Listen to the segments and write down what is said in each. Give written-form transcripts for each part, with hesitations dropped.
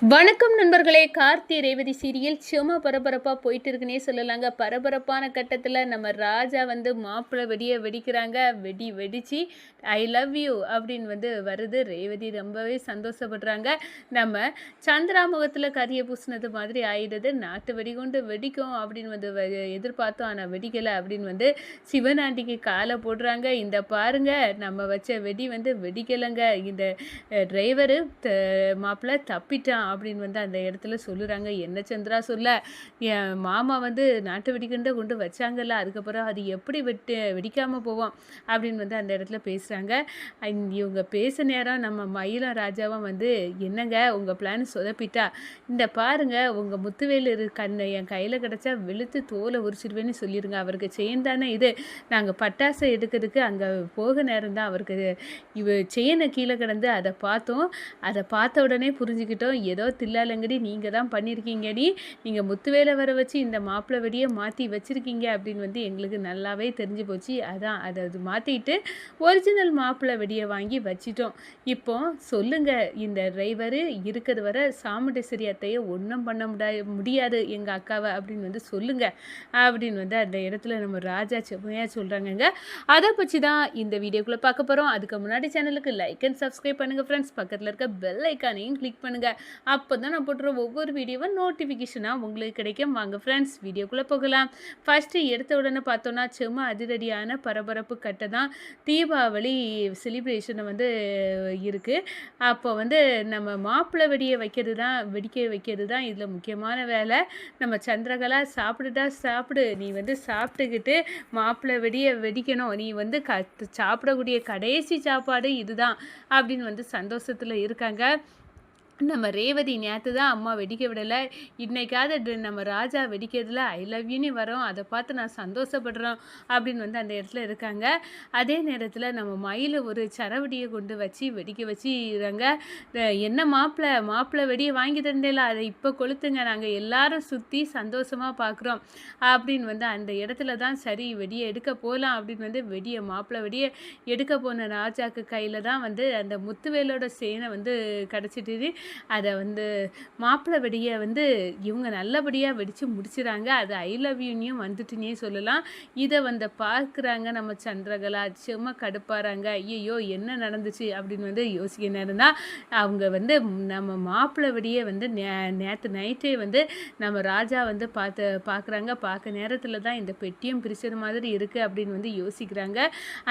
வணக்கம் நண்பர்களே. கார்த்தி ரேவதி சீரியல் செம பரபரப்பாக போயிட்டு இருக்குன்னே சொல்லலாங்க. பரபரப்பான கட்டத்தில் நம்ம ராஜா மாப்பிள்ளை வெடியை வெடிக்கிறாங்க. வெடித்து ஐ லவ் யூ அப்படின்னு வருது. ரேவதி ரொம்பவே சந்தோஷப்படுறாங்க. நம்ம சந்திரா முகத்தில் கரிய பூசினது மாதிரி ஆயிடுது. நாட்டு வெடிகுண்டு வெடிக்கும் அப்படின்னு எதிர்பார்த்தோம். ஆனால் வெடிக்கலை அப்படின்னு சிவனாண்டிக்கு காலை போடுறாங்க. இந்த பாருங்க, நம்ம வச்ச வெடி வெடிக்கலைங்க. இந்த டிரைவரு மாப்பிள்ளை தப்பிட்டான் அப்படின்னு அந்த இடத்துல சொல்லுறாங்க. என்ன சந்திரா சொல்ல, என் மாமா நாட்டு வெடிகுண்டை கொண்டு வச்சாங்கல்ல, அதுக்கப்புறம் அது எப்படி வெடிக்காமல் போவோம் அப்படின்னு அந்த இடத்துல பேசுகிறாங்க. இவங்க பேச நேரம் நம்ம மயிலும் ராஜாவும் என்னங்க உங்கள் பிளான் சொதப்பிட்டா, இந்த பாருங்க உங்கள் முத்துவேல் கண்ணை என் கையில் கிடச்சா வெளுத்து தோலை உரிச்சிடுவேன்னு சொல்லிடுங்க. அவருக்கு செயின் தானே இது. நாங்கள் பட்டாசை எடுக்கிறதுக்கு அங்கே போக நேரம் தான் அவருக்கு செயினை கீழே கிடந்து அதை பார்த்தோம். அதை பார்த்த உடனே புரிஞ்சுக்கிட்டோம், ஏதோ தில்லாலங்கடி நீங்கள் தான் பண்ணியிருக்கீங்கடி. நீங்கள் முத்துவேலை வர வச்சு இந்த மாப்பிள்ளை வெடியை மாற்றி வச்சுருக்கீங்க அப்படின்னு எங்களுக்கு நல்லாவே தெரிஞ்சு போச்சு. அதான் அதை மாற்றிட்டு ஒரிஜினல் மாப்பிள்ளை வெடியை வாங்கி வச்சிட்டோம். இப்போ சொல்லுங்கள், இந்த டிரைவரு இருக்கிறது வர சாமுண்டேஸ்வரி அத்தையை ஒன்றும் பண்ண முடியாது எங்கள் அக்காவை அப்படின்னு சொல்லுங்கள் அப்படின்னு அந்த இடத்துல நம்ம ராஜா செம்மையாக சொல்கிறாங்கங்க. அதை பற்றி தான் இந்த வீடியோக்குள்ளே பார்க்க போகிறோம். அதுக்கு முன்னாடி சேனலுக்கு லைக் அண்ட் சப்ஸ்கிரைப் பண்ணுங்கள் ஃப்ரெண்ட்ஸ். பக்கத்தில் இருக்க பெல் ஐக்கானையும் கிளிக் பண்ணுங்கள். அப்போ தான் நான் போட்டுற ஒவ்வொரு வீடியோவும் நோட்டிஃபிகேஷனாக உங்களுக்கு கிடைக்கும். வாங்க ஃப்ரெண்ட்ஸ், வீடியோக்குள்ளே போகலாம். ஃபஸ்ட்டு எடுத்த உடனே பார்த்தோன்னா செம்ம அதிரடியான பரபரப்பு கட்டை தான் தீபாவளி செலிப்ரேஷனை இருக்குது. அப்போ நம்ம மாப்பிள்ளை வெடியை வெடிக்க வைக்கிறது தான் இதில் முக்கியமான வேலை. நம்ம சந்திரகலா சாப்பிடு, நீ சாப்பிட்டுக்கிட்டு மாப்பிள்ளை வெடியை வெடிக்கணும், நீ சாப்பிடக்கூடிய கடைசி சாப்பாடு இதுதான் அப்படின்னு சந்தோஷத்தில் இருக்காங்க. நம்ம ரேவதி நேற்று தான் அம்மா வெடிக்க விடலை, இன்றைக்காவது நம்ம ராஜா வெடிக்கிறதுல ஐ லவ் யூன்னு வரோம், அதை பார்த்து நான் சந்தோஷப்படுறோம் அப்படின்னு அந்த இடத்துல இருக்காங்க. அதே நேரத்தில் நம்ம மயில் ஒரு சரவெடியை கொண்டு வச்சு வெடிக்க வச்சுறாங்க. என்ன மாப்பிள்ளை வெடியை வாங்கி தந்தேல, அதை இப்போ கொளுத்துங்க, நாங்கள் எல்லாரும் சுற்றி சந்தோஷமாக பார்க்குறோம் அப்படின்னு அந்த இடத்துல தான் சரி வெடியை எடுக்க போகலாம் அப்படின்னு மாப்பிள்ளை வெடியை எடுக்க போன ராஜாக்கு கையில் தான் அந்த முத்துவேலோட சேனை கிடச்சிட்டு அதை மாப்பிள்ளை வெடியை இவங்க நல்லபடியாக வெடித்து முடிச்சுறாங்க. அது ஐ லவ் யூனியும் வந்துட்டுனே சொல்லலாம். இதை பார்க்குறாங்க நம்ம சந்திரகலா. செம்ம கடுப்பாகிறாங்க. ஐயோ என்ன நடந்துச்சு அப்படின்னு யோசிக்க நேரம் தான் அவங்க நம்ம மாப்பிள்ளை வெடியை நேற்று நைட்டே நம்ம ராஜா பார்க்குறாங்க. பார்க்க நேரத்தில் தான் இந்த பெட்டியும் பிரிச்சது மாதிரி இருக்குது அப்படின்னு யோசிக்கிறாங்க.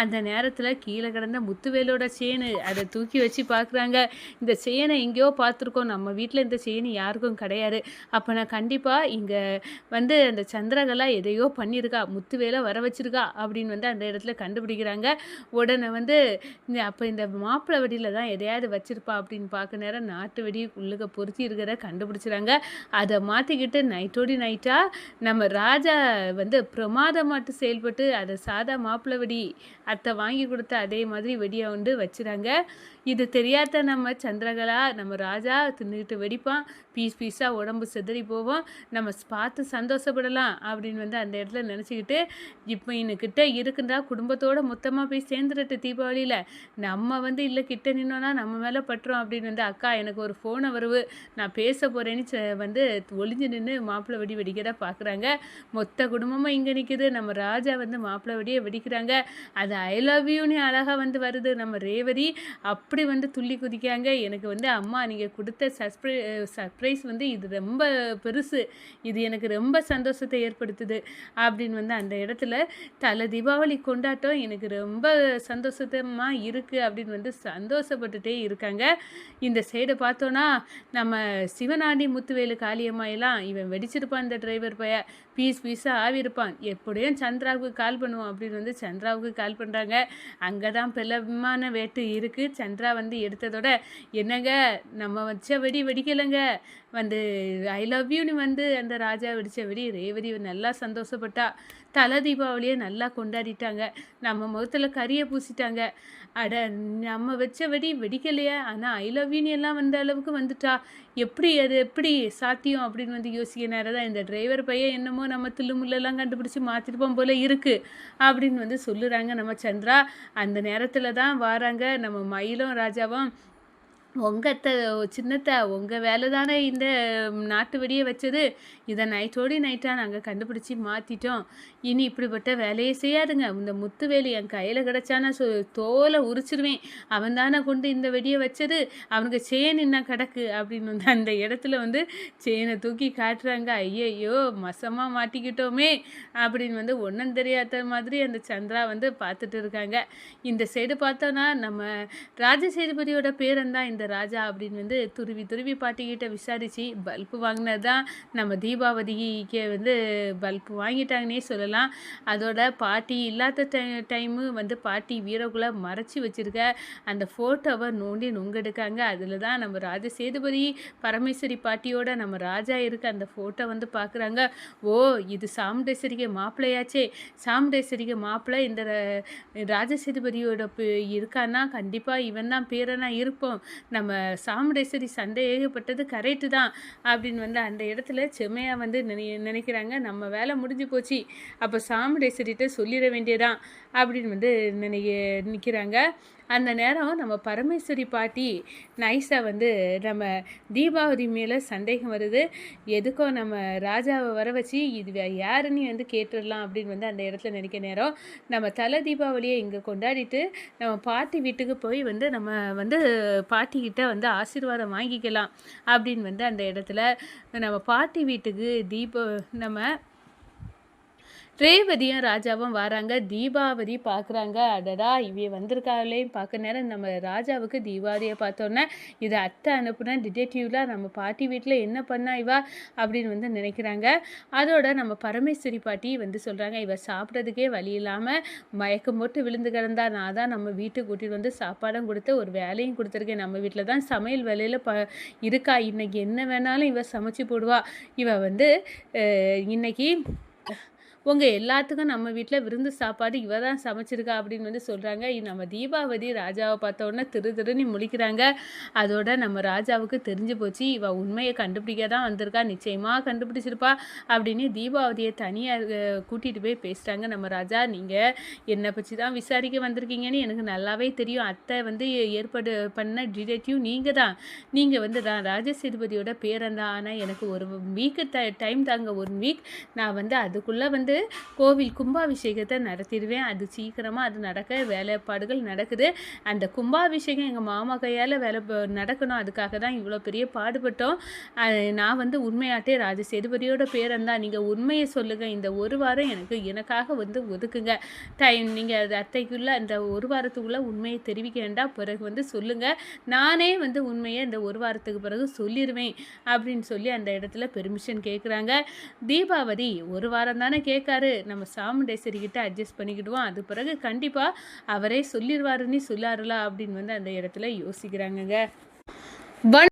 அந்த நேரத்தில் கீழே கிடந்த முத்துவேலோட சேனு அதை தூக்கி வச்சு பார்க்குறாங்க. இந்த சேனை எங்கேயோ பார்த்துருக்கோம், நம்ம வீட்டில் இந்த செயின் யாருக்கும் கிடையாது. அப்போ நான் கண்டிப்பாக இங்கே அந்த சந்திரகலா எதையோ பண்ணியிருக்கா, முத்துவேலை வர வச்சிருக்கா அப்படின்னு அந்த இடத்துல கண்டுபிடிக்கிறாங்க. உடனே அப்போ இந்த மாப்பிள்ளை வெடியில் தான் எதையாவது வச்சிருப்பா அப்படின்னு பார்க்க நேரம் நாட்டு வெடி உள்ளுக பொருத்தி இருக்கிறத கண்டுபிடிச்சிறாங்க. அதை மாற்றிக்கிட்டு நைட்டோடி நைட்டாக நம்ம ராஜா பிரமாதமாட்டு செயல்பட்டு அதை சாதா மாப்பிள்ளை வெடி அத்தை வாங்கி கொடுத்த அதே மாதிரி வெடியை வச்சுறாங்க. இது தெரியாத நம்ம சந்திரகலா நம்ம ராஜா தின்னுக்கிட்டு வெடிப்பான், பீஸாக உடம்பு செதறி போவோம், நம்ம பார்த்து சந்தோஷப்படலாம் அப்படின்னு அந்த இடத்துல நினச்சிக்கிட்டு இப்போ இன்னுக்கிட்ட இருக்குண்டா குடும்பத்தோடு மொத்தமாக போய் சேர்ந்துட்டு தீபாவளியில் நம்ம இல்லை கிட்ட நின்னோன்னா நம்ம மேலே பட்டுரும் அப்படின்னு அக்கா எனக்கு ஒரு ஃபோனை வருவு, நான் பேச போகிறேன்னு ஒளிஞ்சு நின்று மாப்பிள்ளை வெடி வெடிக்கிறத பார்க்குறாங்க. மொத்த குடும்பமாக இங்கே நிற்குது. நம்ம ராஜா மாப்பிள்ளை வெடியை வெடிக்கிறாங்க. அது ஐ லவ் யூன்னு அழகாக வருது. நம்ம ரேவதி அப்படி துள்ளி குதிக்காங்க. எனக்கு அம்மா நீங்கள் கொடுத்த சர்ப்ரைஸ் இது ரொம்ப பெருசு, இது எனக்கு ரொம்ப சந்தோஷத்தை ஏற்படுத்துது அப்படின்னு அந்த இடத்துல தலை தீபாவளி கொண்டாட்டம் எனக்கு ரொம்ப சந்தோஷமாக இருக்குது அப்படின்னு சந்தோஷப்பட்டுட்டே இருக்காங்க. இந்த சைடை பார்த்தோன்னா நம்ம சிவனாண்டி முத்துவேலு காளியம்மாயெல்லாம் இவன் வெடிச்சிருப்பான், இந்த டிரைவர் பைய பீஸாக ஆவிருப்பான், எப்படியும் சந்திராவுக்கு கால் பண்ணுவோம் அப்படின்னு சந்திராவுக்கு கால் பண்ணுறாங்க. அங்கே தான் விமான வேட்டு இருக்குது. சந்திரா எடுத்ததோட என்னங்க நம்ம வச்ச வெடி வெடிக்கலைங்க, ஐ லவ் யூன்னு அந்த ராஜா வெடித்த வெடி ரேவதி நல்லா சந்தோஷப்பட்டா. தலை தீபாவளியை நல்லா கொண்டாடிட்டாங்க. நம்ம முகத்தில் கரியை பூசிட்டாங்க. அட நம்ம வச்ச வெடி வெடிக்கலையா, ஆனால் ஐ லவ் யூன்னு எல்லாம் அளவுக்கு வந்துட்டா, அது எப்படி சாத்தியம் அப்படின்னு யோசிக்க நேரம் தான் இந்த டிரைவர் பையன் என்னமோ நம்ம தில்லுமுள்ளெல்லாம் கண்டுபிடிச்சி மாற்றிருப்போம் போல் இருக்குது அப்படின்னு சொல்லுறாங்க நம்ம சந்திரா. அந்த நேரத்தில் தான் வராங்க நம்ம மயிலும் ராஜாவும். உங்க அத்தை சின்னத்தை உங்கள் வேலை தானே இந்த நாட்டு வெடியை வச்சது. இதை நைட்டோடி நைட்டாக நாங்கள் கண்டுபிடிச்சி மாற்றிட்டோம். இனி இப்படிப்பட்ட வேலையே செய்யாதுங்க. இந்த முத்துவேலு என் கையில் கிடச்சானா தோலை உரிச்சிருவேன். அவன் தானே கொண்டு இந்த வெடியை வச்சது. அவனுக்கு செயின் என்ன கிடக்கு அப்படின்னு வந்து அந்த இடத்துல வந்து செயினை தூக்கி காட்டுறாங்க. ஐயையோ மசமாக மாட்டிக்கிட்டோமே அப்படின்னு வந்து ஒன்றும் தெரியாத மாதிரி அந்த சந்திரா வந்து பார்த்துட்டு இருக்காங்க. இந்த சைடு பார்த்தோன்னா நம்ம ராஜசேதுபதியோட பேரன் தான் இந்த ராஜா அப்படின்னு வந்து துருவி பாட்டிக்கிட்ட விசாரித்து பல்பு வாங்கினது தான் நம்ம தீபாவளிக்கு வந்து பல்பு வாங்கிட்டாங்கன்னே சொல்லலாம். அதோட பாட்டி இல்லாத டைமு வந்து பாட்டி வீரக்குள்ளே மறைச்சி வச்சுருக்க அந்த ஃபோட்டோவை நோண்டி நொங்கெடுக்காங்க. அதில் தான் நம்ம ராஜசேதுபதி பரமேஸ்வரி பாட்டியோட நம்ம ராஜா இருக்க அந்த ஃபோட்டோ வந்து பார்க்குறாங்க. ஓ இது சாமுண்டேஸ்வரிக்கு மாப்பிள்ளையாச்சே. சாமுண்டேஸ்வரிக்கு மாப்பிள்ளை இந்த ராஜசேதுபதியோட இருக்கான்னா கண்டிப்பாக இவன் தான் பேரனா இருப்போம். நம்ம சாமுண்டேஸ்வரி சந்தேகப்பட்டது கரெக்டு தான் அப்படின்னு வந்து அந்த இடத்துல செம்மையாக வந்து நினைக்கிறாங்க. நம்ம வேலை முடிஞ்சு போச்சு, அப்போ சாமுண்டேஸ்வரிகிட்ட சொல்லிட வேண்டியதான் அப்படின்னு வந்து நிற்கிறாங்க. அந்த நேரம் நம்ம பரமேஸ்வரி பாட்டி நைஸாக வந்து நம்ம தீபாவளி மேலே சந்தேகம் வருது. எதுக்கோ நம்ம ராஜாவை வர வச்சு இது யாருன்னு வந்து கேட்டுடலாம் அப்படின்னு வந்து அந்த இடத்துல நினைக்க நேரம் நம்ம தலை தீபாவளியை இங்கே கொண்டாடிட்டு நம்ம பாட்டி வீட்டுக்கு போய் வந்து நம்ம வந்து பாட்டிக்கிட்ட வந்து ஆசீர்வாதம் வாங்கிக்கலாம் அப்படின்னு வந்து அந்த இடத்துல நம்ம பாட்டி வீட்டுக்கு நம்ம ரேவதியும் ராஜாவும் வராங்க. தீபாவளி பார்க்குறாங்க. அடடா இவ வந்திருக்காளே பார்க்க நேரம் நம்ம ராஜாவுக்கு தீபாவளியை பார்த்தோன்னே இதை அத்தை அனுப்புன டிடெக்டிவ்லாம் நம்ம பாட்டி வீட்டில் என்ன பண்ணா இவா அப்படின்னு வந்து நினைக்கிறாங்க. அதோட நம்ம பரமேஸ்வரி பாட்டி வந்து சொல்கிறாங்க, இவ சாப்பிட்றதுக்கே வழி இல்லாமல் மயக்கம் போட்டு விழுந்து கிடந்தா. நான் தான் நம்ம வீட்டுக்கு கூட்டிகிட்டு வந்து சாப்பாடும் கொடுத்து ஒரு வேலையும் கொடுத்துருக்கேன். நம்ம வீட்டில் தான் சமையல் வேலையில் இருக்கா. இன்றைக்கி என்ன வேணாலும் இவ சமைச்சு போடுவா. இவ வந்து இன்னைக்கு உங்கள் எல்லாத்துக்கும் நம்ம வீட்டில் விருந்து சாப்பாடு இவ தான் சமைச்சிருக்கா அப்படின்னு வந்து சொல்கிறாங்க. நம்ம தீபாவளி ராஜாவை பார்த்த உடனே திருன்னு முழிக்கிறாங்க. அதோட நம்ம ராஜாவுக்கு தெரிஞ்சு போச்சு, இவ உண்மையை கண்டுபிடிக்க தான் வந்திருக்கா, நிச்சயமாக கண்டுபிடிச்சிருப்பா அப்படின்னு தீபாவளியை தனியாக கூட்டிகிட்டு போய் பேசுகிறாங்க. நம்ம ராஜா நீங்கள் என்னை பற்றி தான் விசாரிக்க வந்திருக்கீங்கன்னு எனக்கு நல்லாவே தெரியும். அத்தை வந்து ஏற்பாடு பண்ண டிடெக்டிவ் நீங்கள் தான். நீங்கள் வந்து ராஜசேதுபதியோட பேரன் தான். ஆனால் எனக்கு ஒரு வீக்கு டைம் தாங்க. 1 வீக் நான் வந்து அதுக்குள்ளே வந்து கோவில் கும்பாபிஷேகத்தை நடத்திடுவேன். அது சீக்கிரமாக அது நடக்க வேலைப்பாடுகள் நடக்குது. அந்த கும்பாபிஷேகம் எங்கள் மாமா கையால் நடக்கணும். அதுக்காக தான் இவ்வளோ பெரிய பாடுபட்டோம். நான் வந்து உண்மையாட்டே ராஜசேதுபதியோட பேரன் தான். நீங்கள் உண்மையை சொல்லுங்கள். இந்த 1 வாரம் எனக்காக வந்து ஒதுக்குங்க டைம். நீங்கள் அது அத்தைக்குள்ளே அந்த 1 வாரத்துக்குள்ளே உண்மையை தெரிவிக்க வேண்டாம். பிறகு வந்து சொல்லுங்கள், நானே வந்து உண்மையை இந்த 1 வாரத்துக்கு பிறகு சொல்லிடுவேன் அப்படின்னு சொல்லி அந்த இடத்துல பெர்மிஷன் கேட்குறாங்க. தீபாவளி 1 வாரம் தானே கேட்காரு, நம்ம சாமுண்டேஸ்வரி கிட்ட அட்ஜஸ்ட் பண்ணிக்கிடுவோம். அது பிறகு கண்டிப்பாக அவரே சொல்லிடுவாருன்னு சொல்லாருல அப்படின்னு வந்து அந்த இடத்துல யோசிக்கிறாங்கங்க.